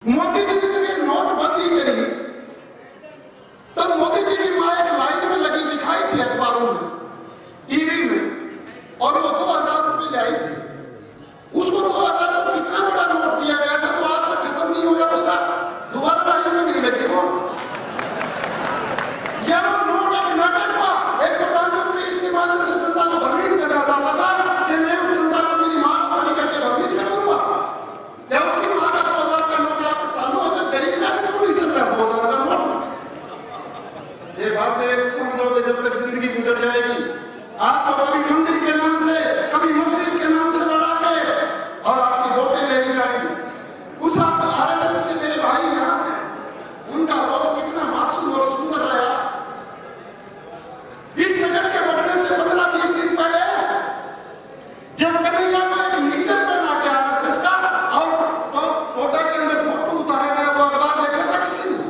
मोदी जी ने जब ये नोटबंदी करी तब मोदी जी की मां एक लाइन में लगी दिखाई थी अखबारों में, टीवी में, और वो 2000 रुपये ले आई थी। उसको 2000 को कितना बड़ा नोट दिया गया था, तो आज तक खत्म नहीं हुआ उसका, दोबारा लाइन में नहीं लगी वो। यह वो नोट एक नाटक था। एक प्रधानमंत्री इसके माध्यम से जनता को भ्रमित करना चाहता था कि मैं उस जनता को मेरी मां को खड़ी करके भ्रमित कर दूंगा। या उसकी मां का 2000 का नोट आपको चालू है, गरीब का क्यों नहीं चल रहा 2000 का नोट? ये बातें समझोगे जब तक जिंदगी गुजर जाएगी। आपको कभी मंदिर के नाम से, कभी मस्जिद के नाम से लड़ा के और आपकी वोटें ले ली जाएंगी। उस आरएसएस से मेरे भाई यहाँ हैं, उनका रोग कितना मासूम और सुंदर आया। इस जगत के बढ़ने से 15-20 दिन पहले जब कन्हैया का एक निकल बना के आरएसएस का और कोटा के अंदर फोटो उतारा गया, वो अखबार देखा था किसी ने?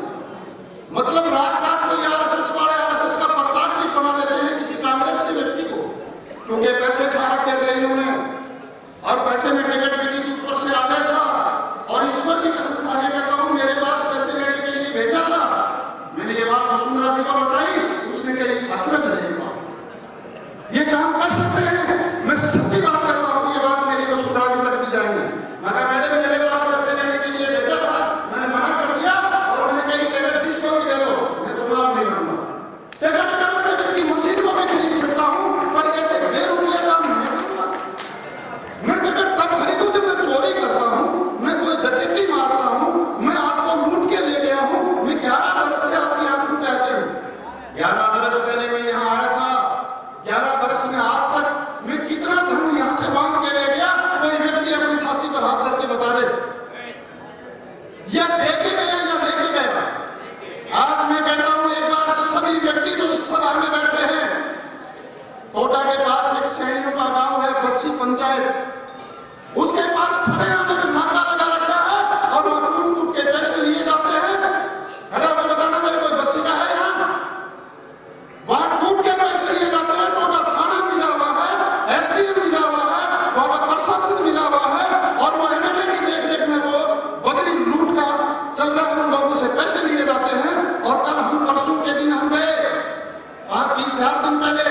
मतलब रात-रात को आरएसएस वाले आरएसएस का प्रचार भी बना देते हैं किसी कांग्रेस के व्यक्ति को, क्योंकि पैसे खा रखे थे इन्होंने और पैसे में टिकट बिकी थी, ऊपर से आदेश था। और ईश्वर की कसम खाने कहता हूं, मेरे पास पैसे लेने के लिए भेजा था। मैंने ये बात वसुंधरा जी को बताई, उसने कही अचरज है ये काम कर सकते हैं। मैं सच्ची बात करता हूं, ये बात मेरी वसुंधरा जी तक भी जाएंगे। मगर मैंने मेरे पास पैसे लेने के लिए भेजा था, मैंने मना कर दिया और उन्होंने कही टिकट जिसको भी दे दो, मैं चुनाव नहीं लड़ूंगा। टिकट का टिकट की मशीन को मैं खरीद सकता हूं, पर ऐसे बेरुपये काम नहीं करूंगा। मैं टिकट तब खरीदूं जब मैं चोरी करता हूं, मैं कोई डकैती मारता हूं, मैं आपको लूट के ले गया हूं। मैं 11 वर्ष से आपकी आंखों कहते हूं, 11 वर्ष पहले मैं यहाँ आया था। 11 वर्ष में आज तक मैं कितना धन यहाँ से बांध के ले गया, कोई व्यक्ति अपनी छाती पर हाथ धर के बता दे। या देखे गया या देखे गया। आज मैं कहता हूं, एक बार सभी व्यक्ति जो इस सभा में बैठे हैं, कोटा के पास एक सैनियों का गांव है, बस्सी पंचायत, उसके पास सरेआम एक नाका लगा रखा है और वहां कूट-कूट के पैसे लिए जाते हैं। खड़ा होकर बताना मेरे कोई बस्सी का है यहाँ? वहां कूट के पैसे लिए जाते हैं। कोटा थाना मिला हुआ है, एसडीएम मिला हुआ है, वहां का प्रशासन मिला हुआ है और वो एमएलए की देखरेख में वो बदली लूट का चल रहा है। उन लोगों से पैसे लिए जाते हैं। और कल हम परसों के दिन हम गए, आज 3-4 दिन पहले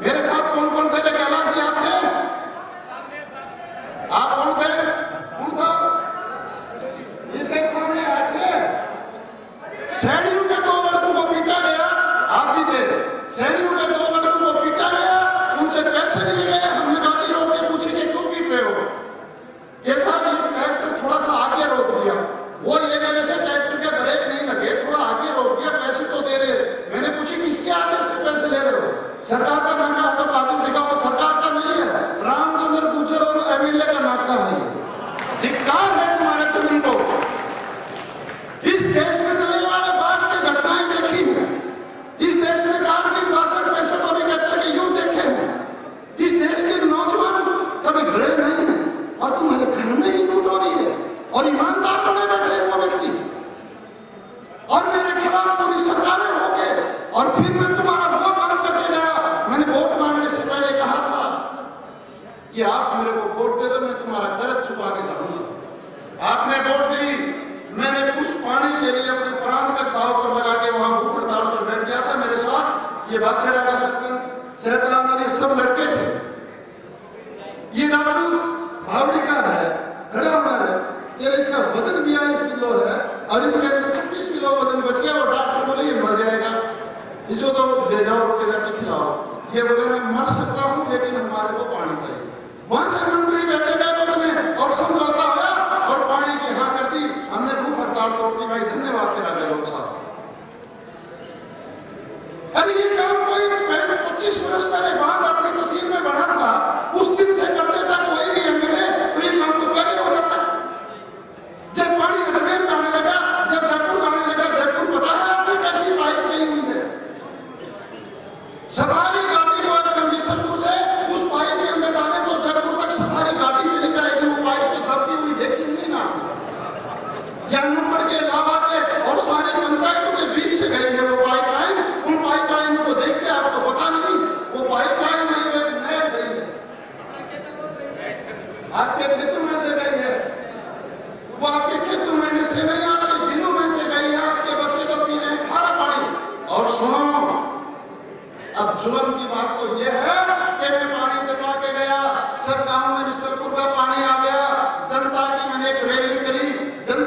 मेरे साथ कौन कौन थे? कैलाश जी आप थे? आप कौन थे? कौन था? इसके सामने आए थे। सैनियों के 2 लड़कों को पीटा गया, आप भी थे। सैनियों के 2 लड़कों को पीटा गया, उनसे पैसे लिए गए। हमने गाड़ी रोक के पूछी कि क्यों पीट रहे हो? कैसा भी ट्रैक्टर थोड़ा सा आगे रोक दिया। वो ये कह रहे थे ट्रैक्टर के ब्रेक नहीं लगे, थोड़ा आगे रोक दिया, पैसे तो दे रहे। मैंने पूछी किसके आदेश से पैसे ले रहे हो? सरकार का नाका है तो कागज दिखाओ। सरकार का नहीं है, रामचंद्र गुर्जर और एमएलए का नाका है। धिक्कार है तुम्हारे चरण को। इस देश में चलने वाले बात की घटनाएं देखी है। इस देश ने कारगिल 62-65 और 71 के युद्ध देखे हैं। इस देश के नौजवान कभी डरे नहीं है और तुम्हारे घर में ही लूट हो रही है और ईमानदार बने बैठे हैं वो व्यक्ति। और मेरे खिलाफ पूरी सरकारें होके और फिर मैं तुम्हारा वोट मांग करके गया। मैंने वोट मांगने से पहले कहा था कि आप मेरे को वोट दे दो, मैं तुम्हारा कर्ज चुका के जाऊंगा। आपने वोट दी। मैंने कुछ पानी के लिए अपने प्राण का दाव पर लगा के वहां भूख हड़ताल पर बैठ गया था। मेरे साथ ये बासेड़ा का सरपंच सहतलाल, ये सब लड़के थे। ये राजू भावड़ी का है, खड़ा हुआ है। तेरे इसका वजन 42 किलो है और इसके अंदर 26 किलो वजन बच गया। वो डॉक्टर बोले ये मर जाएगा, इसको तो दे जाओ, रोटी राटी खिलाओ। ये बोले मैं मर सकता हूँ लेकिन हमारे को पानी चाहिए। वहां से मंत्री बैठे गए बदले और समझौता हुआ और पानी की हाँ कर दी। हमने भूख हड़ताल तोड़ दी। भाई धन्यवाद तेरा गहलोत साहब। अरे ये काम कोई 25 वर्ष पहले बांध अपनी तस्वीर में बना था, उस दिन से कर देता कोई भी एमएलए तो ये काम तो पहले हो जाता। जब पानी अजमेर जाने लगा, जब जयपुर जाने लगा, जयपुर पता है आपने कैसी पाइप गई हुई है? सफारी गाड़ी को अगर हम बिशनपुर से उस पाइप के अंदर डालें तो जयपुर तक सफारी गाड़ी चली जाएगी। वो पाइप की दबकी हुई देखी नहीं ना या नुक्कड़ के लावा के और सारे पंचायतों के बीच से गई है वो पाइपलाइन। उन पाइपलाइनों को देख के आपको पता नहीं वो पाइपलाइन नहीं, वो एक नहर गई है, आपके खेतों में से गई है। वो आपके खेतों में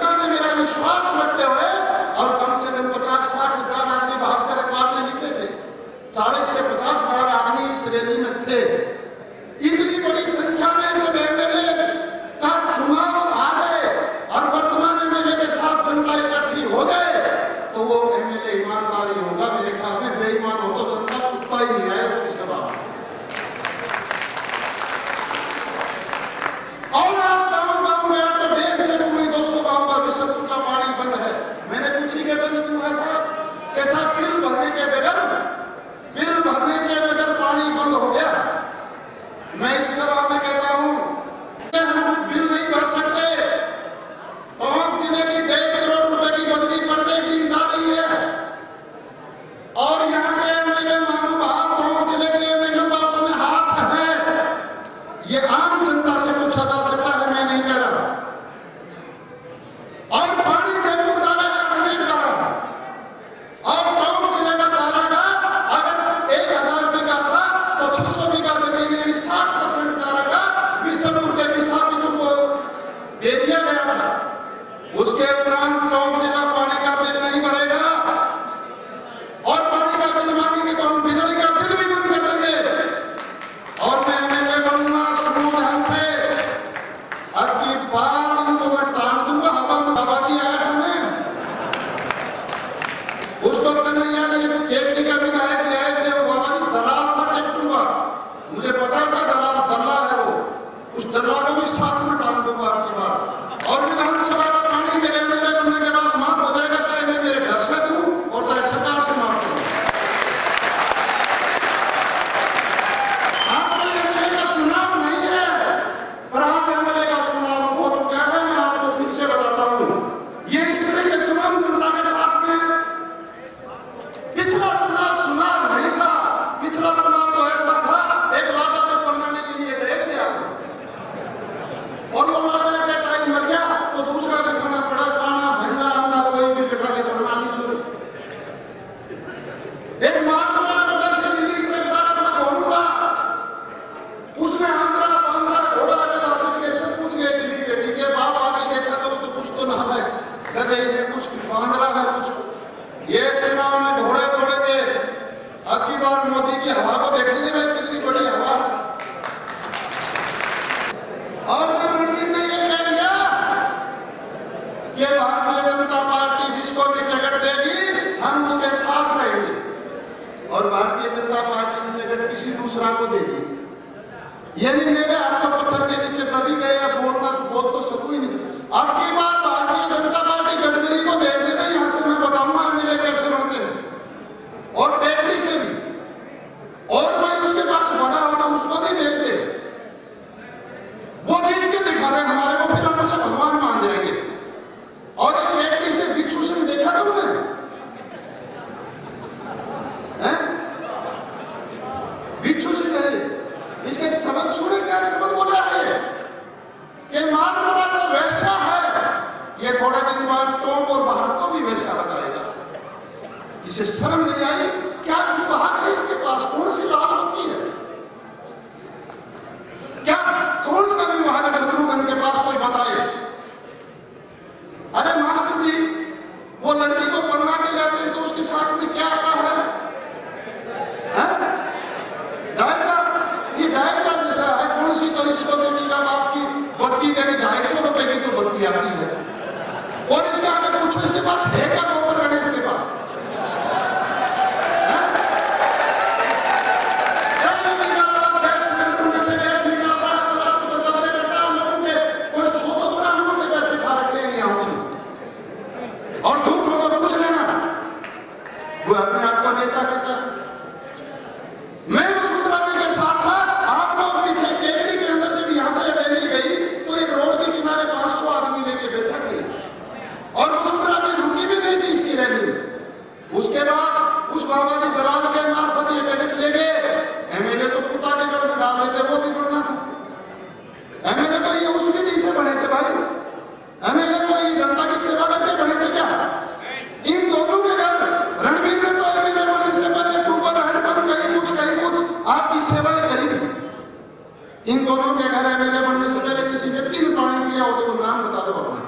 जनता ने मेरा विश्वास रखते हुए, और कम से कम 50-60 हजार आदमी भास्कर अखबार में लिखे थे, 40 से 50 हजार आदमी इस रैली में थे। इतनी बड़ी संख्या में जब एमएलए का चुनाव आ गए और वर्तमान एमएलए के साथ जनता इकट्ठी हो जाए, तो वो एमएलए ईमानदारी होगा। मेरे ख्याल में बेईमान हो तो जनता कुत्ता ही नहीं आए उसकी सभा। और आज गाँव गया तो 150 से 200 गाँव का बिशनपुर का पानी बंद है। मैंने पूछी कि बंद क्यों है साहब? कैसा बिल भरने के बगैर पानी बंद हो गया। मैं इस सभा में कहता हूं कि हम बिल नहीं भर सकते। 5 जिले की 1.5 करोड़ रुपए की बजरी प्रत्येक दिन जा रही है, और यहाँ के एमएलए महानुभाव 5 जिले के एमएलए का उसमें हाथ है। ये आम जनता से पूछा जा सकता है, मैं नहीं कह रहा। और पानी जयपुर जा रहा है, अजमेर जा रहा है, और 5 जिले का चारागा अगर 1000 बीघा था तो 600 बीघा जमीन यानी 60% चारागा बिशनपुर के विस्थापितों को दे दिया गया था। उसके उपरांत 5 जिला पानी का बिल नहीं भरेगा, और पानी का बिल मांगेंगे तो हम बिजली का बिल भी बंद कर देंगे। और मैं एमएलए बनूंगा, सुनो ध्यान से, अब की बात इनको मैं टांग दूंगा हवा में। बाबा जी आया था ना, उसको कन्हैया ने केवड़ी का विधायक ले आए थे, वो बाबा जी दलाल था टेक्टूगा। मुझे पता था दलाल है वो, उस दलाल को भी साथ में टांग दूंगा आपकी बात। और विधानसभा का पानी मेरे एमएलए बनने के बाद माफ हो जाएगा, चाहे मैं मेरे घर से दूं और चाहे सरकार से माफ करूं। आपको एमएलए का चुनाव नहीं है, पर आज एमएलए का चुनाव हो चुका है। मैं आपको फिर से बताता हूं, ये इस तरह के चुनाव जनता के साथ में पिछला चुनाव नहीं था। पिछला चुनाव तो ऐसा था, एक वादा तो बनाने के लिए गए थे आप, और वो वादा का टाइम मर गया तो दूसरा बिठाना पड़ा। खाना भंगा अंडा कोई भी बिठा के बनानी शुरू। एक महात्मा से दिल्ली में घोड़ा, उसमें आंध्रा बांद्रा घोड़ा गधा चढ़ के सब कुछ गए दिल्ली के। ठीक है, बाप आके देखा तो कुछ तो नहा है गधे, ये कुछ बांद्रा है कुछ। ये चुनाव में घोड़े दौड़े थे। अब की बार मोदी की हवा को देखेंगे भाई, कितनी बड़ी हवा। और जब रणवीर ने ये कह दिया कि भारतीय जनता पार्टी जिसको भी टिकट देगी हम उसके साथ रहेंगे, और भारतीय जनता पार्टी ने टिकट किसी दूसरा को देगी, यानी मेरे हाथ तो पत्थर के नीचे दबी गए। अब बोल तो सकूं ही नहीं। अब की बार भारतीय जनता पार्टी गडकरी को भेज देगा, यहां से मैं बताऊंगा मेरे कैसे बनते हैं, और टेकड़ी से भी, और कोई उसके पास बड़ा होगा उसको भी भेज दे। वो जीत के दिखा दे हमारे को, फिर हम उसे भगवान मान जाएंगे। और एक टेकड़ी से भिक्षु सिंह देखा तुमने? भिक्षु सिंह है, इसके शब्द सुने, क्या शब्द बोला है कि मान बोला तो वैसा है। ये थोड़े दिन बाद टोंक और भारत को भी वैसा बताएगा। इसे शर्म नहीं आई? क्या विभाग है इसके पास? कौन सी लाल बत्ती है? क्या कौन सा विभाग है शत्रुघ्न के पास? कोई बताए। अरे मास्टर जी, वो लड़की को पढ़ना के लाते हैं तो उसके साथ में क्या आता है? डायजा, ये डायजा जैसा है। कौन सी तो इसको बेटी का बाप की बत्ती देनी 250 रुपए की तो बत्ती आती है, और इसके आगे पूछो इसके पास है क्या गोबर गणेश के पास? एमएलए तो ये उस विधि से बने थे भाई। एमएलए तो ये जनता की सेवा करके बने थे क्या? इन दोनों के घर रणवीर ने तो एमएलए बनने से पहले ट्यूबर हैंडपंप कहीं कुछ आपकी सेवाएं करी थी। इन दोनों के घर एमएलए बनने से पहले किसी व्यक्ति ने पानी पिया हो तो नाम बता दो अपना।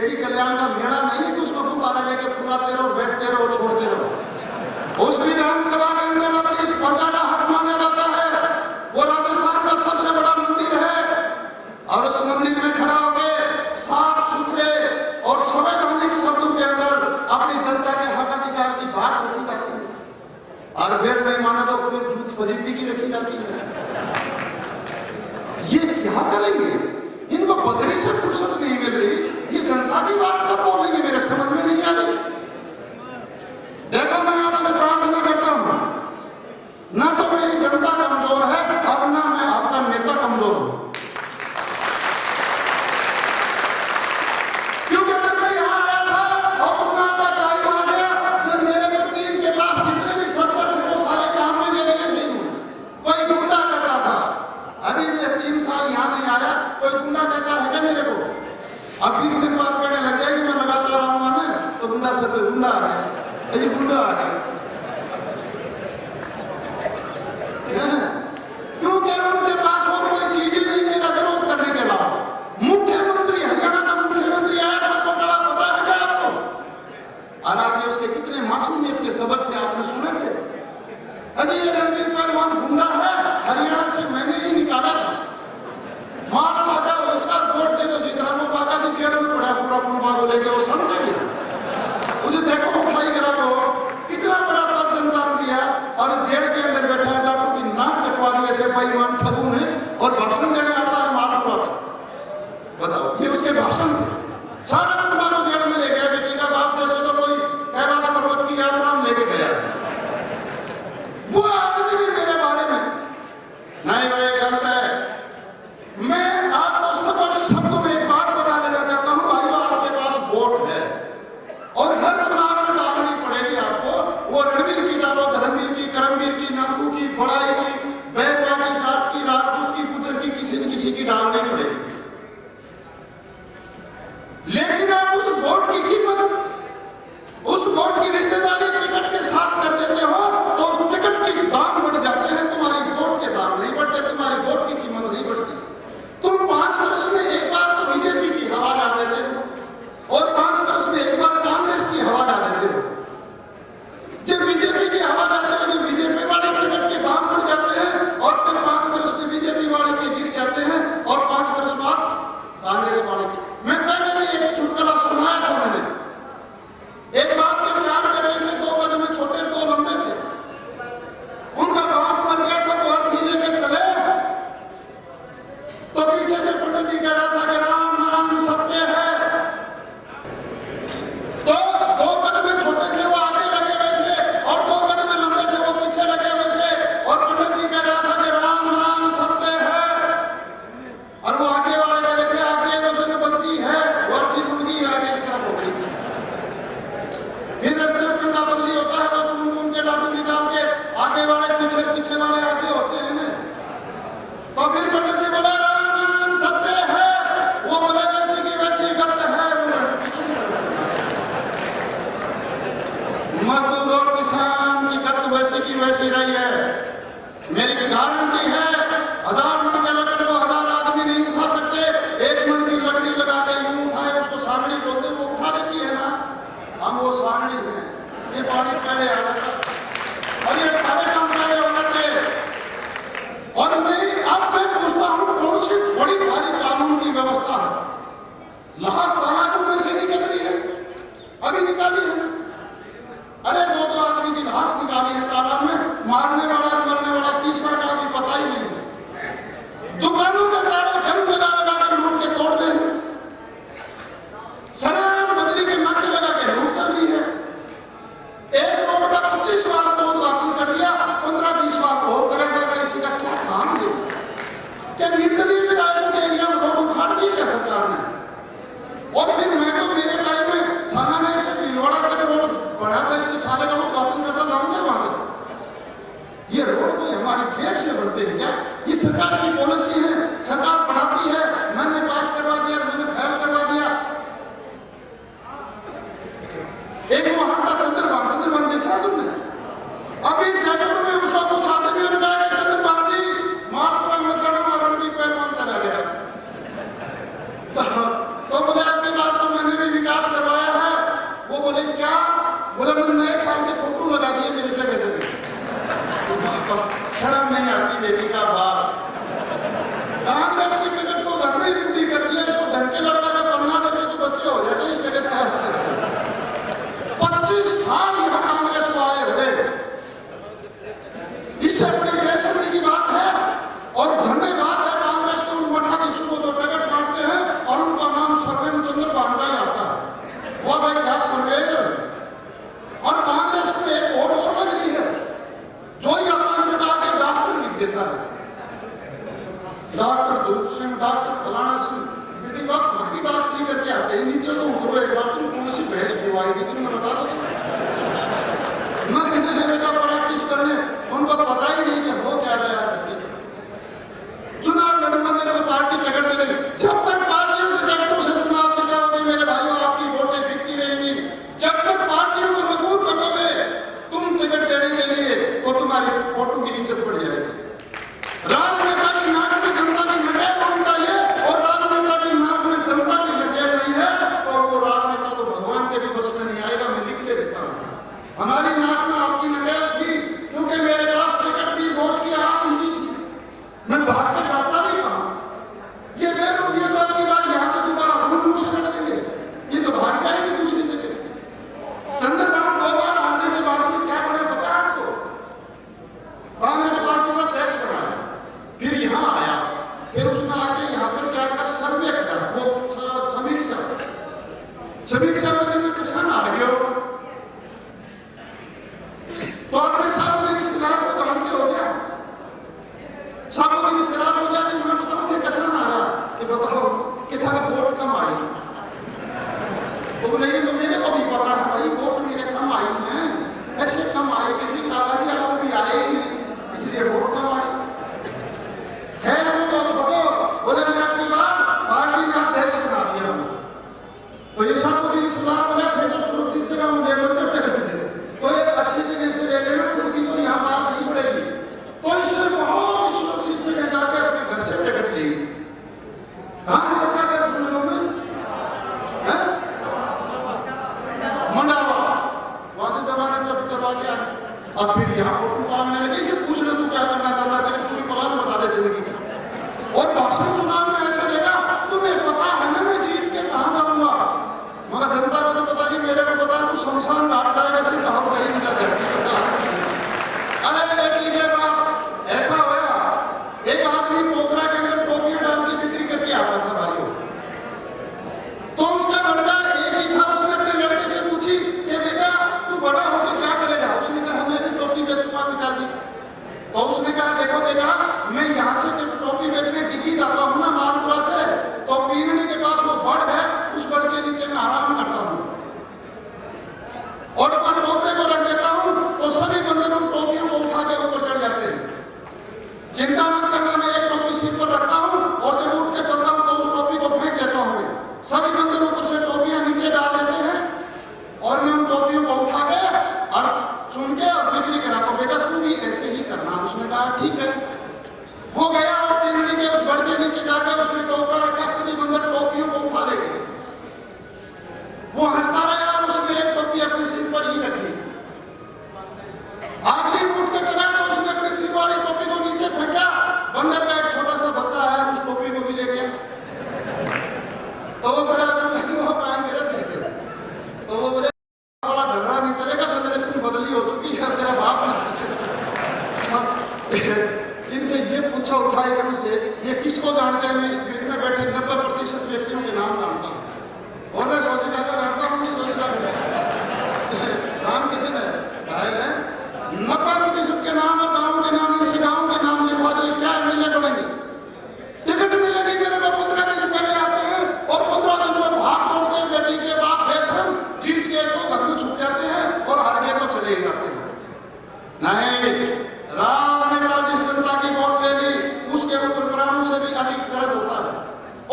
बेटी कल्याण का मेला नहीं है कि उसमें गुब्बारा लेके फुलाते रहो, बैठते रहो, छोड़ते रहो। उस विधानसभा के अंदर अपनी प्रजा का हक माना जाता है। वो राजस्थान का सबसे बड़ा मंदिर है और उस मंदिर में खड़ा होकर साफ सुथरे और संवैधानिक शब्दों के अंदर अपनी जनता के हक अधिकार की बात रखी जाती है, और फिर नहीं माना तो फिर झूठ फजीती की रखी जाती है। ये क्या करेंगे? इनको बजरी से फुर्सत नहीं मिल रही, ये जनता की बात कब बोलेंगे, मेरे समझ में नहीं आ रही। देखो, मैं आपसे प्रार्थना करता हूं, ना तो मेरी जनता कमजोर है और ना मैं आपका नेता कमजोर हूं, क्योंकि जब मैं यहां आया था और चुनाव का टाइम आ गया, जब मेरे प्रति इनके पास जितने भी शस्त्र थे वो सारे काम में ले लिए थे। कोई गुंडा करता था, अभी मैं 3 साल यहां नहीं आया, कोई गुंडा कहता है क्या मेरे को? अब 20 दिन बाद कहने लग जाएगी मैं लगातार आऊंगा ना, तो गुंडा से गुंडा आ गया, ये गुंडा आ गया। क्योंकि उनके पास और कोई चीज ही नहीं मेरा विरोध करने के अलावा। मुख्यमंत्री, हरियाणा का मुख्यमंत्री आया था, तो बड़ा पता है क्या आपको? और आगे उसके कितने मासूमियत के सबक थे, आपने सुने थे? अजी ये रणबीर पहलवान गुंडा है, हरियाणा से मैंने ही निकाला था, माल खाजा उसका वोट दे दो, जितना वो बाका जी जेल में पड़ा पूरा कुंबा को लेके, वो समझ गया। मुझे देखो उठाई करा को कितना बड़ा पद जनता ने दिया और जेल के अंदर बैठा है, जाटू की नाक कटवा दी ऐसे बेईमान ठगू ने, और भाषण देने आता है मालपुरा तक। बताओ, ये उसके भाषण थे। सारा कुंबा को जेल में ले गया, बेटी का बाप जैसे तो कोई कैलाश पर्वत की यात्रा में लेके गया। वो आदमी भी मेरे बारे में नहीं, वो गलत है। मैं आपको स्पष्ट शब्दों में एक बात बता देना चाहता हूं, भाई आपके पास वोट है और हर चुनाव में डालनी पड़ेगी आपको। वो रणवीर की डालो, धर्मवीर की, करमवीर की, नमकू की, बड़ाई की, बैरवा की, जाट की, राजपूत की, गुजर की, किसी न किसी की डालनी पड़ेगी। लेकिन आप उस वोट की कीमत, उस वोट की रिश्तेदारी टिकट के साथ कर देते हो, तो उस टिकट के दाम बढ़ जाते हैं, तुम्हारी वोट के दाम नहीं बढ़ते, तुम्हारी वोट की कीमत नहीं बढ़ती। तुम 5 वर्ष में एक बार तो बीजेपी की हवा डाल देते हो और 5 वर्ष में एक बार कांग्रेस की हवा डाल देते हो। जब बीजेपी की हवा डालते हो, जब बीजेपी वाले टिकट के दाम बढ़ जाते हैं और फिर 5 वर्ष में बीजेपी वाले के गिर जाते हैं और 5 वर्ष बाद कांग्रेस वाले के। मैं पहले भी एक चुटकुला सुनाया था मैंने। एक बाप के 4 बेटे थे, 2 कद में छोटे, 2 लंबे थे। उनका बाप मर गया था तो अर्थी लेके चले, तो पीछे से पंडित जी कह रहा था कि राम नाम सत्य है। तो 2 कद में छोटे थे वो आगे लगे हुए थे और 2 कद में लंबे थे वो पीछे लगे हुए थे, और पंडित जी कह रहा था कि राम नाम सत्य है, और वो आगे वाले कह रहे थे आगे वजन बत्ती है, वो अर्थी मुर्गी आगे की तरफ होती। फिर रस्ते में कंधा बदली होता है, वो चुन के लाडू निकाल के आगे वाले पीछे, पीछे वाले आगे होते हैं ना। तो फिर पंडित जी बोला राम नाम सत्य है, वो बोले वैसी की वैसी गत है। मजदूर और किसान की गत वैसी की वैसी रही है। मेरी गारंटी है 1000 मन के लकड़ को 1000 आदमी नहीं उठा सकते। 1 मन की लकड़ी लगा के यूं उठाए, उसको सांगड़ी बोलते, वो उठा देती है ना, हम वो सांगड़ी हैं। ये पानी पहले आ जाता और ये सारे काम पहले हो जाते। और अब मैं पूछता हूं, कौन सी बड़ी भारी कानून की व्यवस्था है लाहौस तालाबों में से निकल रही है? अभी निकाली है ना। अरे 2 आदमी की लाश निकाली है तालाब में, मारने वाला मरने वाला तीसरा का भी पता ही नहीं है। दुकानों के ताले गन लगा लगा के लूट के तोड़ रहे हैं, सराय बजरी के नाके लगा के लूट चल रही है। एक रोड का 25 बार तो उद्घाटन कर दिया, 15-20 बार और करेगा, इसी का क्या काम है? क्या निर्दलीय विधायकों के एरिया में रोड उखाड़ दिए क्या सरकार ने? और फिर मैं तो मेरे टाइम में सामान्य से भीलवाड़ा तक रोड बना था, इसके सारे का उद्घाटन करता जाऊंगा वहां तक। ये रोड कोई हमारी जेब से बनते हैं क्या? ये सरकार की पॉलिसी है, सरकार बनाती है, मैंने पास करवा दिया, मैंने फैल करवा दिया। एक वहां का चंद्रभान देखा तुमने? अभी जयपुर में उसका कुछ आदमी ने कहा कि चंद्रभान जी मालपुरा में चढ़ो और रणबीर पहलवान चला गया। तो बोले आपकी बात तो मैंने भी शर्म नहीं आती बेटी का बाप। कांग्रेस की टिकट को घर में ही ड्यूटी कर दिया, इसको ढंग के लड़का का पन्ना देते तो बच्चे हो जाते, इस टिकट का 25 साल यहाँ कांग्रेस को आए हो गए। इससे बड़ी बेशर्मी की बात है और धन्यवाद है कांग्रेस को उन मठा को जो टिकट बांटते हैं और उनका नाम सर्वे चंद्र बांटा ही आता है। वो भाई क्या सर्वे है। और कांग्रेस को एक वोट और लग रही है, जो ही अपना मिटा के डॉक्टर लिख देता है, डॉक्टर धूप सिंह, डॉक्टर फलाना सिंह। बेटी बाप कहाँ की डॉक्टरी करके आते हैं, नीचे तो उतरो एक बार, तुम कौन सी भैंस पिवाई थी तुम्हें बता दो। मैं कहते हैं बेटा प्रैक्टिस करने, उनको पता ही नहीं कि वो क्या रहा है। चुनाव लड़ूंगा, मेरे को पार्टी टिकट दे देगी। जब तक पार्टियों के टिकटों से चुनाव जीताओगे मेरे भाइयों, आपकी वोटें बिकती रहेंगी। जब तक पार्टियों को मजबूर कर दोगे तुम टिकट देने के लिए, तो तुम्हारी वोटों की इज्जत बढ़ जाएगी। राजनेता की नाक में जनता की नकेल होनी चाहिए, और राजनेता की नाक में जनता की नकेल नहीं है तो वो राजनेता तो भगवान के भी बस में नहीं आएगा। मैं लिख के देता हूँ, हमारी नाक में आपकी नकेल थी क्योंकि मेरे पास टिकट भी वोट की आप नहीं थी। मैं भाग के जाता नहीं था। ये बेरोजगार ये बात की बात यहाँ से दोबारा हम लोग से करेंगे, ये तो भाग जाएंगे दूसरी जगह। चंद्रकांत 2 बार आने के बाद में क्या बने पता है आपको? कांग्रेस पार्टी का टैक्स कराया, फिर यहाँ आया, फिर उसने आके यहाँ पर क्या करा, सर्वे करा, वो समीक्षा में किसान आ गए हो तो अपने सार्वजनिक रिश्तेदार को जानते हो क्या? सार्वजनिक रिश्तेदार हो गया कि मैं बताऊँ कि किसान आ रहा कि बताओ कितना वोट कम आई, तो बोले ये तो मेरे को भी पता है भाई, वोट मेरे कम आई हैं। ऐसे कम आए कि जी काला जी आपको भी आए ही नहीं, इसलिए वोट कम आई। खैर वो तो छोड़ो, बोले मैं अपनी बात पार्टी का अध्यक्ष बना दिया हूँ, तो ये सार्वजनिक रिश्तेदार बोले थे तो सुरक्षित जगह मुझे मतलब टिकट दे, तो ये अच्छी जगह से ले लेना, उनकी तो यहाँ बात नहीं पड़ेगी। तो इससे बहुत सुरक्षित जगह जाकर अपने घर से टिकट ली। कहाँ किसका घर सुन लो मैं मंडावा, वहां से जमाने जब करवा के आ गए। अब फिर यहाँ वोट मांगने लगे, इसे पूछ ले तू क्या करना चाहता है, तेरी पूरी प्लान बता दे जिंदगी का। और भाषण चुनाव में ऐसा देगा, तुम्हें पता है ना मैं जीत के कहाँ जाऊंगा, मगर जनता को तो पता नहीं, मेरे को पता है तू शमशान घाट जाएगा, सीधा हो गई नहीं धरती पर। अरे बेटी के बाप ऐसा होया, एक आदमी पोखरा के अंदर टोपियां डाल के बिक्री करके आता था भाइयों, तो उसका लड़का एक ही था। उसने अपने लड़के से पूछी कि बेटा तू बड़ा होकर क्या करेगा? उसने कहा मैं भी टोपी बेचूंगा पिताजी। तो उसने कहा देखो बेटा, मैं यहाँ से जब टोपी बेचने टिकी जाता हूँ ना मालपुरा से, तो पीने के पास वो बड़ है, उस बड़ के नीचे मैं आराम करता हूँ और मैं टोकरे को रख देता हूँ, तो सभी बंदर उन टोपियों को उठा के ऊपर चढ़ जाते हैं। चिंता मत करना, मैं एक टोपी सिर पर रखता हूँ और जब उठ के चलता हूँ तो उस टोपी को फेंक देता हूँ। सभी बंदर ऊपर से टोपियां नीचे डाल देते हैं और मैं उन टोपियों को उठा के और चुन के और बिक्री कराता हूँ। बेटा तू भी ऐसे ही करना। उसने कहा ठीक है। वो गया और पीढ़ी के उस बड़ के नीचे जाकर उसने टोकरा रखा, सभी बंदर टोपियों को उठा ले गए। वो हंसता रहा और उसने एक टोपी अपने सिर पर ही रखी। आखिरी उठ के चला तो उसने अपने सिर वाली टोपी को नीचे फेंका। बंदर का एक छोटा सा बच्चा है, उस टोपी को भी ले गया। तो वो बड़ा वो पाएंगे थे, तो वो बोले बड़ा ढर्रा नहीं चलेगा, जनरेशन बदली हो चुकी है, मेरा बाप इनसे ये पूछा उठाएगा उनसे, ये किसको जानते हैं? मैं इस भीड़ में बैठे 90% व्यक्तियों के नाम जानता हूँ और मैं सोचेगा का जानता हूँ, नहीं सोचेगा नाम किसी ने घायल है। 90% के नाम और गाँव के नाम, इनसे गाँव के नाम लिखवा दो, क्या महीने पड़ेंगे? टिकट मिलेगी मेरे को 15 दिन पहले आते हैं और 15 दिन में भाग दौड़ के बेटी के बाप बेसन जीत के तो घर में छुप जाते हैं और हार गए तो चले जाते हैं। नहीं, राजनेता जिस जनता की वोट ले ली उसके ऊपर प्राणों से भी अधिक दर्द होता है।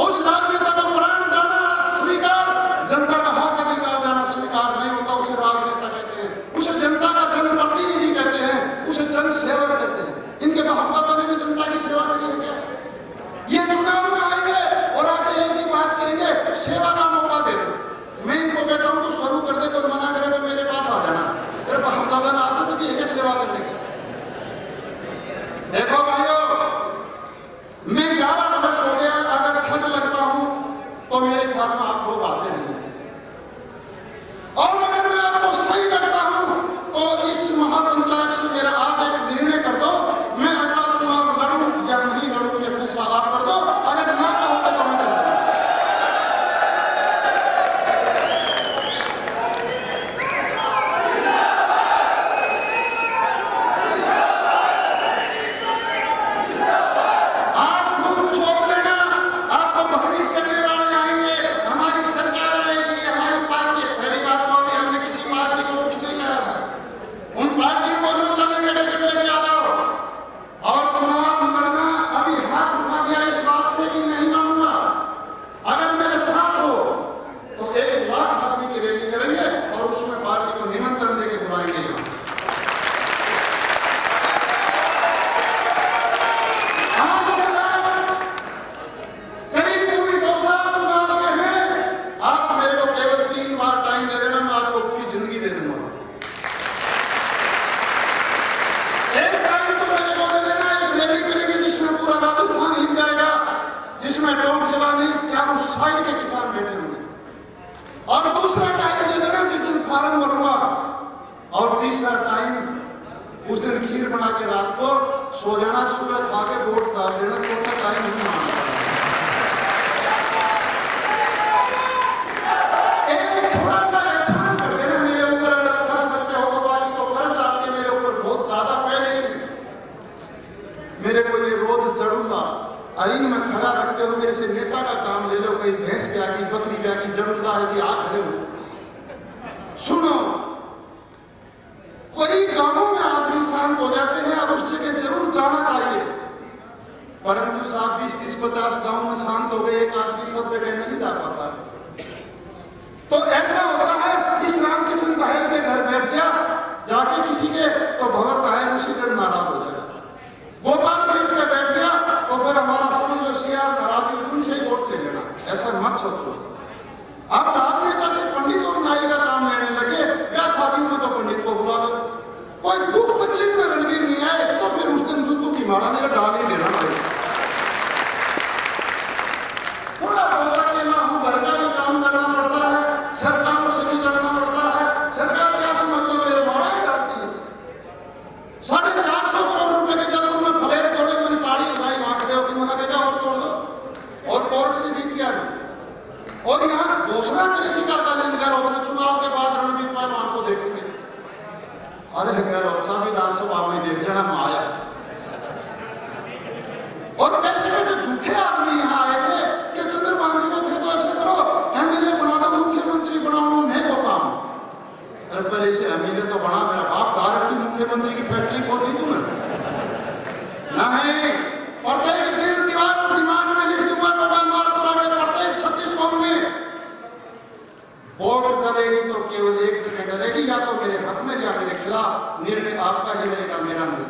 उस राजनेता को प्राण देना स्वीकार, जनता का हक अधिकार देना स्वीकार नहीं होता, उसे राजनेता कहते हैं, उसे जनता का जनप्रतिनिधि कहते हैं, उसे जन सेवक कहते हैं। इनके बाप ने भी जनता की सेवा करी है क्या? ये चुनाव में आएंगे और आके एक ही बात कहेंगे, सेवा का मौका दे दो। मैं इनको कहता हूँ तो शुरू कर दे, कोई मना करे तो मेरे पास आ जाना। तेरे बाप दादा ने आते थे कि सेवा करने की। इसमें टोंक जिला नहीं, चारों साइड के किसान बैठे होंगे। और दूसरा टाइम दे देना जिस दिन फार्म भरूंगा, और तीसरा टाइम उस दिन खीर बना के रात को सो जाना, सुबह खा के वोट डाल देना। चौथा टाइम नहीं मांगना। एक थोड़ा सा एहसान कर देना मेरे ऊपर, अगर कर सकते हो तो, बाकी तो कर्ज आपके मेरे ऊपर बहुत ज्यादा पहले मेरे को ये रोज जड़ूंगा अरीन में खड़ा रखते हो, मेरे से नेता का काम ले लो, कहीं भैंस ब्यागी बकरी ब्यागी जड़ूंगा है जी, आ खड़े हो। सुनो, कोई गांवों में आदमी शांत हो जाते हैं, अब उस जगह जरूर जाना चाहिए, परंतु साहब 20, 30, 50 गांव में शांत हो गए, एक आदमी सब जगह नहीं जा पाता। तो ऐसा होता है, इस रामकिशन दहल के घर बैठ गया, जाके किसी के तो भंवर दहल उसी दिन नाराज हो जाएगा। गोपाल बैठ के बैठ गया तो फिर हमारा समझ लो सियार नाराज उनसे ही वोट ले लेना। ऐसा मत सोचो। अब राजनेता से पंडित और नाई का काम लेने लगे, या शादियों में तो पंडित को बुला लो। कोई दुख तकलीफ में रणवीर नहीं आए तो फिर उस दिन जुत्तू की माला मेरा डाल ही देना चाहिए। थोड़ा बोला कि ना हम घर का भी काम करना पड़ता है, सरकारों से भी लड़ना पड़ता है। सरकार क्या समझते हो, मेरे माला ही डालती है। 450 करोड़ रुपए के जब उन्होंने फ्लैट तोड़े, मैंने ताड़ी उठाई, वहां खड़े होकर मगा बेटा और तोड़ दो, और कोर्ट से जीत गया मैं। और यहाँ घोषणा करी थी काका गहलोत ने, चुनाव के बाद रणवीर पहलवान को देखेंगे। अरे गहलोत साहब विधानसभा में देख लेना, मैं आया। और कैसे कैसे झूठे आदमी यहाँ आए थे कि चंद्रबाबू जी को थे तो ऐसे करो, एमएलए बना दो, मुख्यमंत्री बनाओ, मैं को काम। अरे पहले से एमएलए तो बना, मेरा बाप डायरेक्टली मुख्यमंत्री की फैक्ट्री खोल दी तूने। नहीं, प्रत्येक दिन दीवार और दिमाग में लिख दूंगा, टोटा मार पुराने प्रत्येक 36 कौम में वोट डलेगी तो केवल एक जगह डलेगी, या तो मेरे हक में या मेरे खिलाफ। निर्णय आपका ही रहेगा, मेरा नहीं।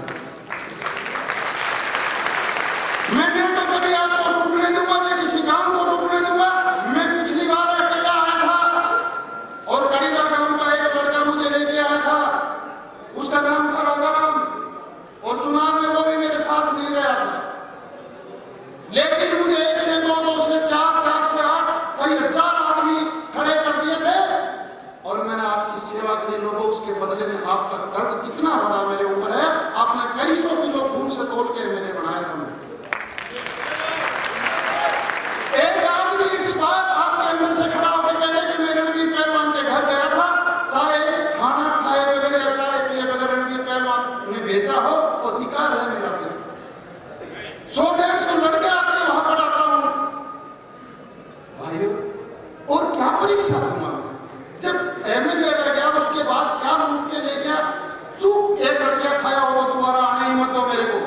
मैंने तो कभी आपको टूटने दूंगा, मैं किसी गांव को टूटने दूंगा। मैं पिछली बार अकेला आया था और कड़ीला गांव का एक लड़का मुझे लेके आया था, उसका नाम था राजाराम, और चुनाव में वो भी मेरे साथ नहीं रहा था। लेकिन मुझे 1 से 2, 2 से 4, 4 से 8, कई 1000 आदमी खड़े कर दिए थे, और मैंने आपकी सेवा करी लोगों। उसके बदले में आपका कर्ज कितना बड़ा मेरे ऊपर है, आपने कई 100 किलो खून से तोड़ के मैंने बनाया था। एक आदमी इस बात आपके अंदर से खड़ा होकर कहे कि मैं रणवीर पहलवान के घर गया था, चाहे खाना खाए बगैर या चाय पिए बगैर रणवीर पहलवान ने भेजा हो तो अधिकार है मेरा। फिर 100-150 लड़के आपके वहां पढ़ाता हूं भाइयों। और क्या परीक्षा दूंगा, जब एमएलए रह गया उसके बाद क्या लूट के ले गया। तू 1 रुपया खाया हो तो दोबारा आने ही मत दो मेरे को,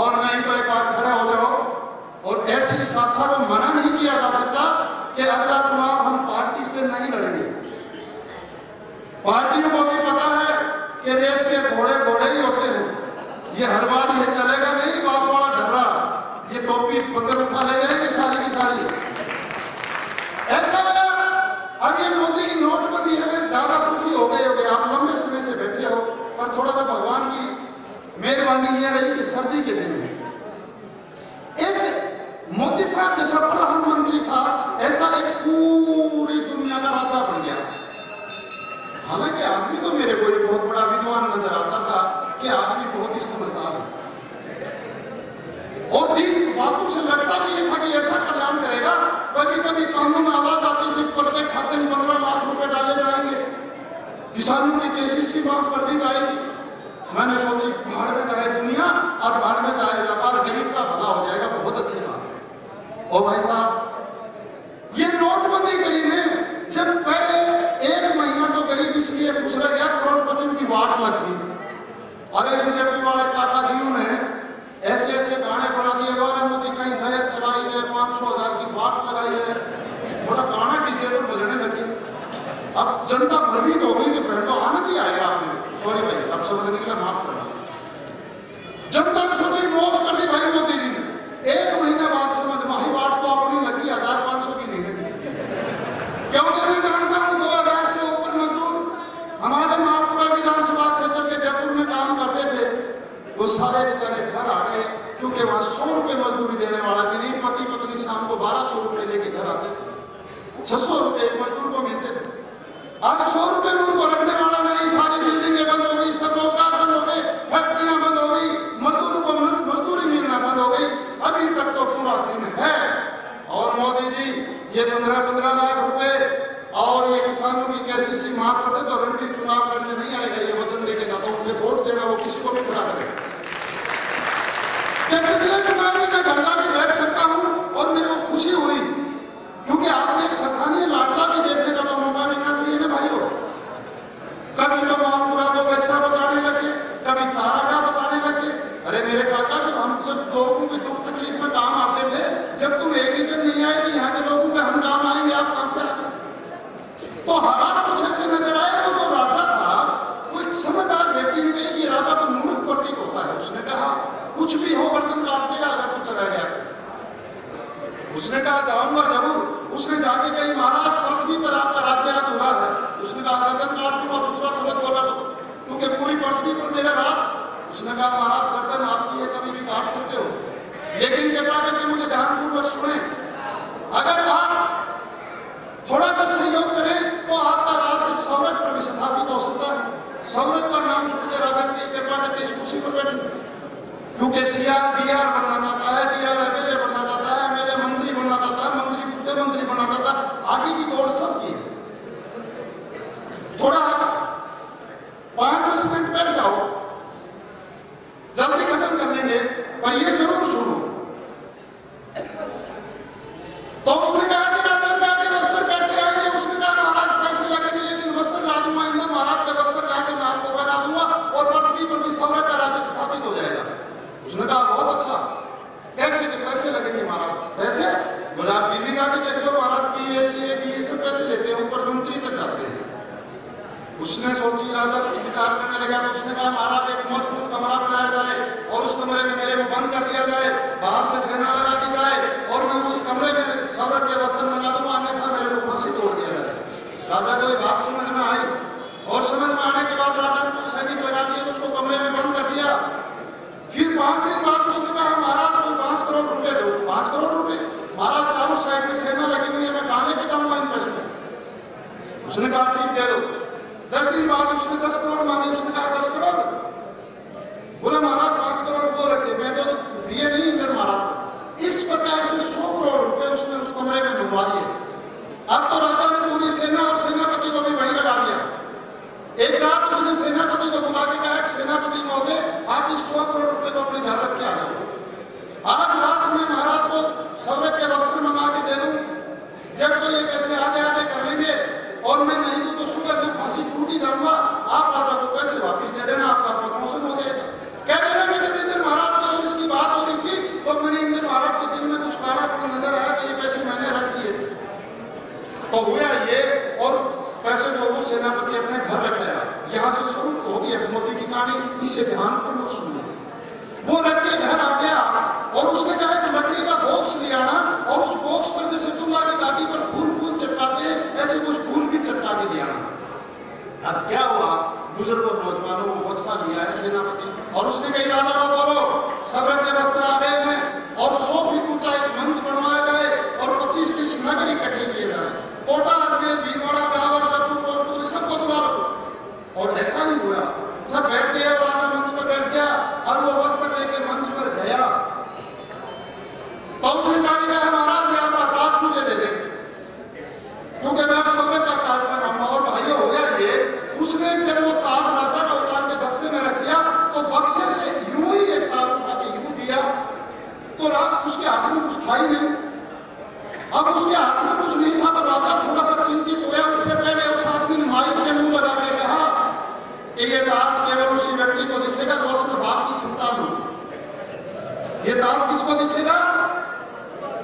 और नहीं तो एक बार खड़े हो जाओ। और ऐसी शासन को मना नहीं किया जा सकता कि अगला चुनाव हम पार्टी से नहीं लड़ेंगे। पार्टियों को भी पता है कि देश के घोड़े घोड़े ही होते हैं, ये हर बार ये चलेगा नहीं। बाप वाला डर्रा, ये टोपी पकड़ उठा ले जाएंगे सारी की सारी। ऐसा लगा अब ये मोदी की नोटबंदी हमें ज्यादा दुखी हो गए। आप लंबे समय से बैठे हो, पर थोड़ा सा भगवान की मेहरबानी ये रही कि सर्दी के दिन एक मोदी साहब जैसा प्रधानमंत्री था, ऐसा एक पूरी दुनिया का राजा बन गया। हालांकि आदमी तो मेरे को बहुत बड़ा विद्वान नजर आता था कि आदमी बहुत ही समझदार है, और दीन बातों से लगता भी ये था कि ऐसा कल्याण करेगा। कभी कभी कानून में आवाज आती थी प्रत्येक खाते में 15 लाख रुपए डाले जाएंगे, किसानों की केसीसी माफ कर दी जाएगी। मैंने सोची भाड़ में जाए दुनिया और भाड़ में जाए व्यापार, गरीब का भला हो जाएगा, बहुत अच्छी बात है। और भाई साहब ये नोटबंदी करी ने, जब पहले 1 महीना तो गरीब इसलिए गुजरा गया, करोड़पतियों की वाट लग गई। अरे बीजेपी वाले काका जियों ने ऐसे ऐसे गाने बना दिए, बारे मोदी कहीं नहर चलाई रहे, 500,000 की वाट लगाई रहे, थोड़ा गाना डीजे पर बजने लगे। अब जनता भ्रमित हो गई कि बहन तो आनंद ही आएगा। आपने सॉरी भाई, अब समझ निकला, माफ करना। जनता ने सोची मौज कर दी भाई मोदी जी ने। 1 महीना बाद समझ माही वाट तो अपनी लगी, 1500 की नहीं लगी। क्योंकि मैं जानता हूँ 2000 से ऊपर मजदूर हमारे महापुरा विधानसभा क्षेत्र के जयपुर में काम करते थे, वो सारे बेचारे घर आ गए। क्योंकि वहां 100 रुपए मजदूरी देने वाला भी नहीं, पति पत्नी शाम को 1200 रुपए लेके घर आते थे, 600 रुपए एक मजदूर को मिलते थे। आज 100 रुपए में उनको रखने वाला नहीं, सारी बिल्डिंगें बंद हो गई, सब रोजगार बंद हो गए, फैक्ट्रियां बंद हो गई, मजदूरों को मजदूरी मिलना बंद हो गई। अभी तक तो पूरा दिन है। और मोदी जी ये 15-15 लाख रुपए और ये किसानों की केसीसी माफ कर दे तो रणनीतिक चुनाव करने नहीं आएगा, ये वचन देके जाता हूं। फिर वोट देना वो किसी को भी खड़ा करेगा। जब पिछले चुनाव में मैं घर जाके बैठ सकता हूं और मेरे को खुशी हुई, क्योंकि आपने एक स्थानीय लाडला भी देखने का तो मौका मिलना चाहिए ना भाइयों। कभी तो मालपुरा को पैसा बताने लगे, कभी चारागाह बताने लगे। अरे मेरे काका, जब हम सब लोगों की दुख तकलीफ में काम आते थे, जब तुम एक ही दिन नहीं आए कि यहाँ के लोगों पे हम काम आएंगे, आप कहां से आए? तो हालात कुछ ऐसे नजर आए। वो जो राजा था वो एक समझदार व्यक्ति ने कहा कि राजा तो मूर्ख प्रतीक होता है। उसने कहा कुछ भी हो गर्दन काट देगा अगर तू चला गया। उसने कहा जाऊंगा जरूर। उसने जाके कही महाराज पृथ्वी पर आपका राज्य अधूरा है। उसने कहा गर्दन काट दूंगा। दूसरा शब्द बोला तो क्योंकि पूरी पृथ्वी पर मेरा राज। उसने कहा महाराज गर्दन आपकी है, कभी भी काट सकते हो, लेकिन कृपा करके मुझे ध्यानपूर्वक सुने। अगर आप थोड़ा सा सहयोग करें तो आपका राज्य सौरभ पर विस्थापित हो सकता है। सौरभ का नाम सुनकर राजा की कृपा करके इस कुर्सी पर बैठे, क्योंकि सीआर बीआर बनना चाहता है, डीआर एमएलए बनना चाहता है, एमएलए मंत्री बनना चाहता है, मंत्री मुख्यमंत्री बनना चाहता है। आगे की दौड़ सबकी है। थोड़ा 5-10 मिनट बैठ जाओ, जल्दी खत्म कर लेंगे, पर ये जरूर सुनो। तो उसने कहा कि राजा के वस्त्र कैसे आएंगे? उसने कहा महाराज पैसे लगेंगे, लेकिन वस्त्र ला दूंगा, इंद्र महाराज के वस्त्र लाके मैं आपको पहना दूंगा और पृथ्वी पर भी सौरभ का राज्य स्थापित हो जाएगा। उसने कहा बहुत अच्छा, कैसे के पैसे लगेंगे महाराज? पैसे बोला आप दिल्ली जाके देख लो महाराज, पीएसए डीएसए पैसे लेते हैं, ऊपर मंत्री तक जाते हैं। उसने सोची, राजा कुछ विचार करने लगा तो उसने कहा महाराज एक मजबूत कमरा बनाया जाए और उस कमरे में मेरे को बंद कर दिया जाए, बाहर से सेना लगा दी जाए और मैं उसी कमरे में सौरभ के वस्त्र मंगा दूंगा, अन्यथा मेरे को फांसी तोड़ दिया जाए। राजा को ये बात समझ में आई और समझ में आने के बाद राजा ने कुछ सैनिक लगा दिए, उसको कमरे में बंद कर दिया। फिर 5 दिन बाद उसने कहा महाराज कोई 5 करोड़ रुपए दो। 5 करोड़ रुपए? महाराज चारों साइड में सेना लगी हुई है, मैं कहां लेके जाऊंगा इन पैसों? उसने कहा ठीक दे दो। 10 दिन बाद उसने 10 करोड़ मांगे। उसने कहा 10 करोड़? बोले महाराज 5 करोड़ वो रखे, मैं तो दिए नहीं इंद्र महाराज। इस प्रकार से 100 करोड़ रुपए उसने उस कमरे में मंगवा दिए। अब तो राजा ने पूरी सेना और सेनापति को भी वहीं लगा दिया। एक रात उसने सेनापति को बुला के कहा सेनापति महोदय आप इस 100 करोड़ रुपए को अपने घर रख के आ जाओ। आज रात में महाराज को सौरभ के वस्त्र मंगा के दे दूं, जब तो ये पैसे आधे आधे कर लेंगे और मैं नहीं दूं तो सुबह मैं फांसी टूट ही जाऊंगा। आप राजा को पैसे वापिस दे देना, आपका प्रमोशन हो जाएगा। कह देना कि जब इंद्र महाराज की और इसकी बात हो रही थी तो मैंने इंद्र महाराज के दिल में कुछ कालापन नजर आया कि ये पैसे मैंने रख दिए थे। तो हुआ ये, और पैसे को वो सेनापति अपने घर रख गया। यहां से शुरू होगी मोदी की कहानी, इसे ध्यानपूर्वक सुनिए। वो रख के घर आ गया और उसने कहा कि लकड़ी का बॉक्स ले आना और उस बॉक्स पर जैसे दुल्हा की गाड़ी पर फूल चिपकाते हैं ऐसे कुछ फूल भी चिपका के ले आना। अब क्या हुआ, बुजुर्गों नौजवानों को बक्सा लिया है सेनापति और उसने कही राजा को बोलो सौरभ के वस्त्र आ गए हैं और 100 फीट ऊंचा एक मंच बनवाया जाए और 25-30 नगर इकट्ठे किए जाए। कोटा, अजमेर, भीलवाड़ा, ब्यावर, जयपुर, कोटपुतली सबको बुला लो। और ऐसा ही हुआ, सब बैठ गए और राजा मंच पर बैठ गया और वो वस्त्र लेके मंच पर गया। तो उसने जाके कहा महाराज आपका ताज मुझे दे दे, क्योंकि मैं अब सौरभ का ताज पहनाऊंगा। और भाइयों हो गया ये, उसने जब वो ताज राजा का उतार के बक्से में रख दिया तो बक्से से यूं ही एक ताज उठा के यूं दिया तो रात उसके हाथ में कुछ था ही नहीं। अब उसके हाथ में कुछ नहीं था तो राजा थोड़ा सा चिंतित हुआ। उससे पहले उस आदमी ने माइक के मुंह लगा के कहा कि ये ताज केवल उसी व्यक्ति को दिखेगा जो असल बाप की संतान होगी। ये ताज किसको दिखेगा?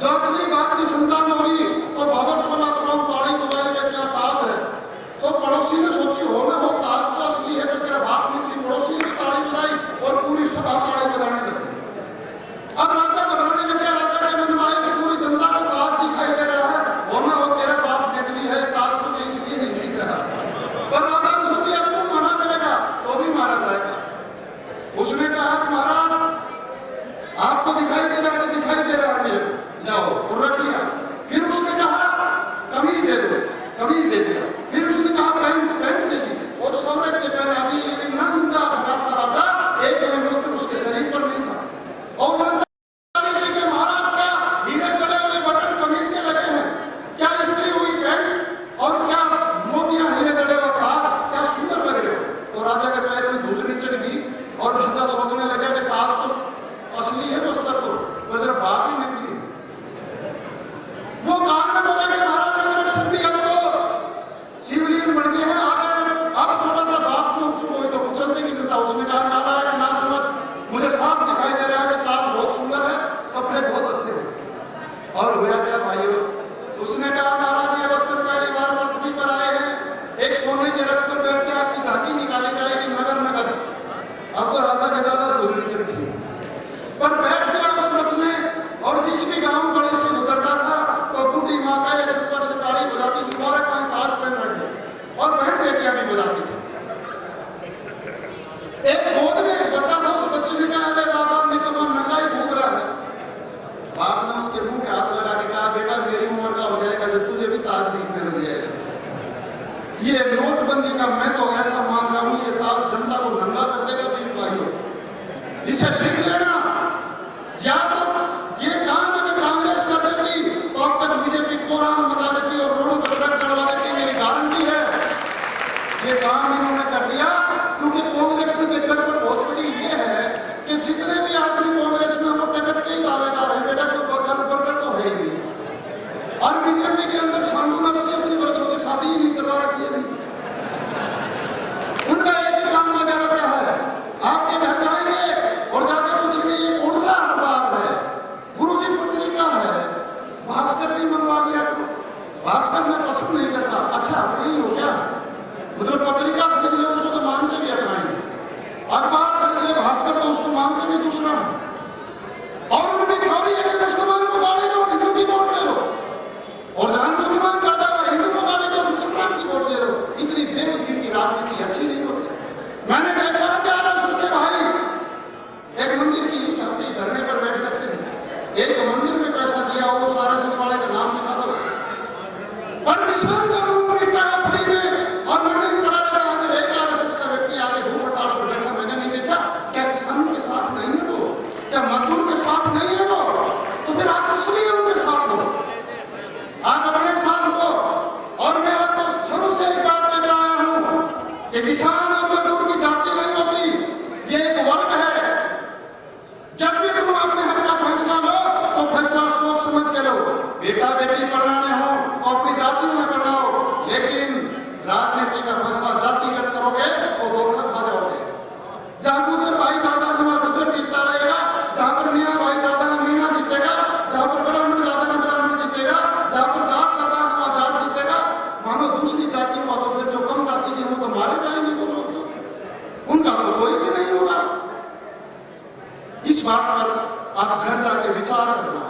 जो असली बाप की संतान होगी। तो बाबर 16 करोड़ ताड़ी बजाई का क्या ताज है? तो पड़ोसी ने सोची हो ना हो ताज तो असली है, तो तेरा बाप निकली। पड़ोसी ने ताड़ी बजाई और पूरी सभा ताड़ी बजाने लगी। अब राजा घबराने लगे। राजा के मन में आई कि पूरी जनता को ताज दिखाई दे रहा है, हो ना हो तेरा बाप निकली है, ताज तुझे इसलिए नहीं दिख रहा। पर राजा ने सोची अब तू मना करेगा तो भी मारा जाएगा। उसने कहा महाराज आपको लेके जाके दिखाई दे रहा है मेरे को, लाओ, और रख लिया। फिर उसने कहा कमीज दे दो, कमीज दे दिया। फिर उसने कहा पैंट दे दी, और सब रख के पहना दी। यानी नंगा भगा था राजा, एक भी वस्त्र उसके शरीर पर नहीं था। और महाराज क्या हीरे जड़े हुए बटन कमीज के लगे हैं, क्या इस्त्री हुई पैंट, और क्या मोतियां हीरे जड़े हुआ था, क्या सुंदर लग रहे हो। तो राजा के पैर में धूल चढ़ गई, और राजा सोचने लगा कि ताज तो असली है वस्त्र, तो तेरा बाप ही नकली है। वो कान में बोला कि महाराज अगर शक्ति अब तो शिवलिंग बन गए हैं, अब थोड़ा सा बाप में उत्सुक हुई तो कुचल देगी जनता। उसने कहा नालायक ना समझ, मुझे साफ दिखाई दे रहा है कि ताज बहुत सुंदर है, कपड़े बहुत अच्छे हैं। और हुआ क्या भाइयों, उसने कहा महाराज ये वस्त्र पहली बार पृथ्वी पर आए हैं, एक सोने के रथ पर बैठ के आपकी झांकी निकाली जाएगी नगर नगर। अब तो राजा के ज्यादा दूरी चढ़ गई, पर बैठ गया उस रथ में, और जिस भी गांव गली से गुजरता था तो बूढ़ी माँ पहले छत पर से ताड़ी बजाती थी, और ताज पहन रखी, और बहन बेटियां भी बजाती थी। एक गोद में एक बच्चा था, उस बच्चे ने कहा अरे राजा निकम्मा नंगा ही घूम रहा है। बाप ने उसके मुंह पे हाथ लगा के कहा बेटा मेरी उम्र का हो जाएगा जब तुझे भी ताज दिखने लग जाएगा। ये नोटबंदी का मैं तो ऐसा मान रहा हूं, ये ताज जनता को नंगा कर देगा वीर भाइयों, इसे लिख लेना। या तो ये काम अगर कांग्रेस कर देती तो अब तक बीजेपी कोराम मचा देती और रोडों पर ट्रक चढ़वा देती, मेरी गारंटी है। ये काम इन्होंने कर दिया क्योंकि कांग्रेस में एक गड़बड़ बहुत बड़ी ये है कि जितने भी आदमी कांग्रेस में वो टिकट के ही दावेदार है, बेटा कोई वर्कर तो है ही नहीं। और बीजेपी के अंदर सांडू ने 80 वर्षों की शादी ही नहीं करवा रखी है। उनका एक ही काम लगा रहता है, आपके घर जाएंगे और जाके पूछेंगे ये कौन सा अखबार है, गुरुजी पत्रिका है, भास्कर भी मंगवा लिया करो। भास्कर मैं पसंद नहीं करता, अच्छा नहीं हो क्या, मतलब पत्रिका खरीद ले उसको तो मानते भी अपना ही, अखबार खरीद ले भास्कर तो उसको मानते भी दूसरा, और उनकी खौरी है कि मुसलमान को गाली दो हिंदू की वोट ले लो, और जहां मुसलमान ज्यादा है हिंदू को गाली दो मुसलमान की वोट ले लो। इतनी बेवजगी की राजनीति अच्छी नहीं होती। मैंने देखा कि आरएसएस के भाई एक मंदिर की गलती धरने पर बैठ सकते हैं, एक मंदिर में पैसा दिया हो उस आरएसएस वाले का नाम दिखा दो, पर किसान का मुंह मिलता है फ्री में, और मंदिर पड़ा रहता है। जब एक आरएसएस का व्यक्ति आगे भूख हड़ताल पर बैठा मैंने नहीं देखा, क्या किसानों के साथ नहीं है वो, क्या मजदूर के साथ नहीं है वो, तो फिर आप किस लिए उनके साथ हो, आप अपने साथ हो। और मैं आपको शुरू से एक बात कहता आया हूं कि किसान और मजदूर की जाति नहीं होती, ये एक वर्ग है। जब भी तुम अपने हक का फैसला लो तो फैसला सोच समझ के लो। बेटा बेटी पढ़ाने हो तो अपनी जातियों में पढ़ाओ, लेकिन राजनीति का फैसला जातिगत करोगे तो धोखा खा जाओगे। जहां गुजर भाई दादा वहां गुजर जीतता रहेगा, जहां पर मीणा भाई दादा मीणा जीतेगा, जहां पर ब्राह्मण दादा ब्राह्मण जीतेगा, जहां पर जाट दादा वहां जाट जीतेगा। मानो दूसरी जातियों का तो फिर जो कम जाति के हैं तो मारे जाएंगे वो लोग, तो उनका तो कोई भी नहीं होगा। इस बात पर आप घर जाके विचार करना,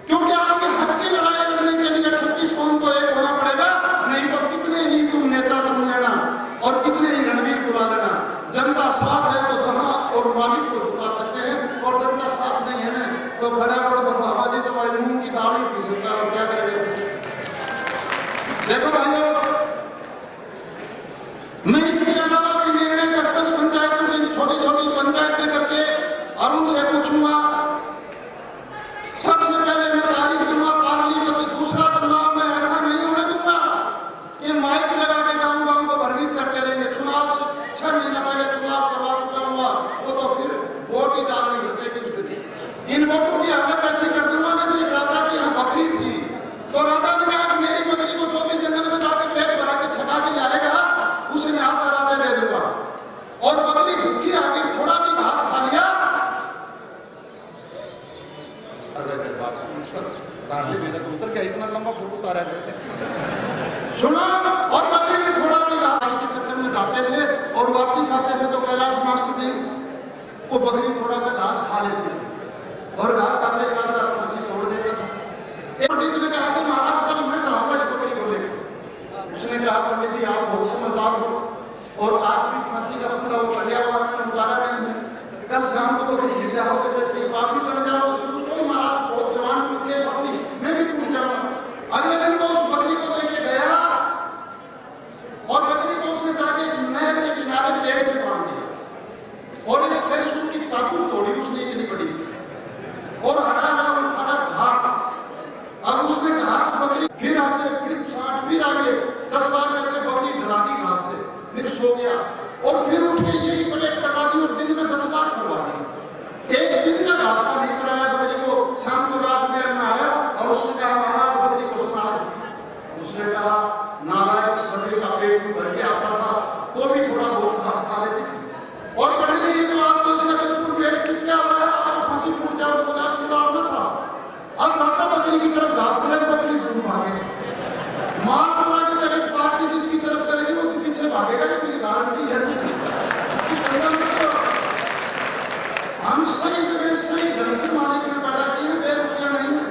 क्योंकि आपके हक की लड़ाई लड़ने के लिए 36 कौम को एक होना पड़ेगा, नहीं तो कितने ही तुम नेता चुन लेना और कितने ही रणवीर बुला लेना। जनता साथ है तो जहां और मालिक को झुका सकते हैं, और जनता साथ नहीं है ना तो खड़ा रोड पर बाबा जी तो भाई मूंग की दाल ही पी सकता है, और क्या करेंगे। देखो भाइयों, मैं इसके अलावा भी निर्णय 10-10 पंचायतों की छोटी छोटी पंचायतें करके और उनसे पूछूंगा। सबसे पहले मैं तारीख दूंगा पार्लियामेंट, दूसरा चुनाव में ऐसा नहीं होने दूंगा कि माइक लगा के गांव गांव को भ्रमित करते रहेंगे। चुनाव से 6 महीने पहले चुनाव करवा चुका हूँ, वो तो फिर वोट ही डालनी बचेगी। इन वोटों की हालत ऐसी कर दूंगा मैं, एक राजा की यहाँ बकरी थी तो राजा ने कहा मेरी बकरी को 24 जंगल में जाकर पेट भरा के छका के लाएगा, उसे मैं आधा राजा दे दूंगा। और बकरी भूखी आ गई, थोड़ा भी घास खा लिया, उतर क्या इतना लंबा फोटो उतारा है सुनो। और बकरी ने थोड़ा भी घास के चक्कर में जाते थे और वापिस आते थे तो कैलाश मास्टर जी वो बकरी थोड़ा सा घास खा लेती थी, और घास खाते राजा फांसी तोड़ देता था। एक पंडित ने कहा कि महाराज कल मैं जाऊंगा इस बकरी को लेकर। उसने कहा पंडित जी आप बहुत समझदार हो और आप भी फांसी का अपना वो कटिया हुआ मैंने उतारा नहीं है, कल शाम को बकरी गिर जाओगे जैसे आप भी बन जाओ और हरा और खड़ा घास, अब उसने घास बकरी फिर आगे, फिर 60 फिर आगे 10 बार करके बकरी डरा दी घास से, फिर सो गया और फिर उठ के यही पलेट करवा दी और दिन में 10 बार करवा दी। एक दिन का रास्ता नहीं कराया बकरी को। शाम को रात में आया और उसने कहा महाराज बकरी को सुना। उसने कहा नारायण इस बकरी का पेट भी भर के आता था तो भी थोड़ा बहुत घास खा लेती थी। और पंडित जी तो आप तो इसका बिल्कुल पेट टूट गया हुआ है, आप फांसी टूट जाओ तो आप खिलाओ ना साहब। अब माता बकरी की तरफ घास करे, बकरी दूर भागे। माँ माँ की तरफ पास जिसकी तरफ करेगी वो पीछे भागेगा, लेकिन गारंटी है हम सही जगह सही ढंग से मालिक ने पैदा किए, बेरुपया नहीं है,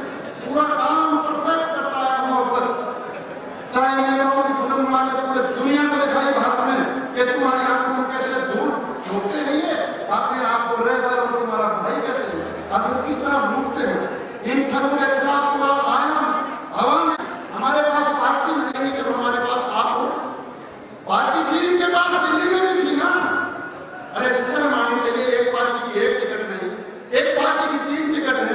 पूरा काम परफेक्ट करता है हम ऊपर। चाहे नेताओं की फिल्म बना के पूरे दुनिया को दिखाई भारत में कि तुम्हारी आंखों कैसे दूर झोंकते नहीं है, अपने आप को रह और तुम्हारा भाई कहते हैं, और फिर किस तरह लूटते हैं। इन ठगों के खिलाफ पूरा आयाम हवा में। हमारे पास पार्टी नहीं, जब हमारे पास आप हो पार्टी थी, इनके पास दिल्ली में भी थी ना। अरे शर्म आनी चाहिए, एक पार्टी की एक टिकट नहीं, एक पार्टी की 3 टिकट है।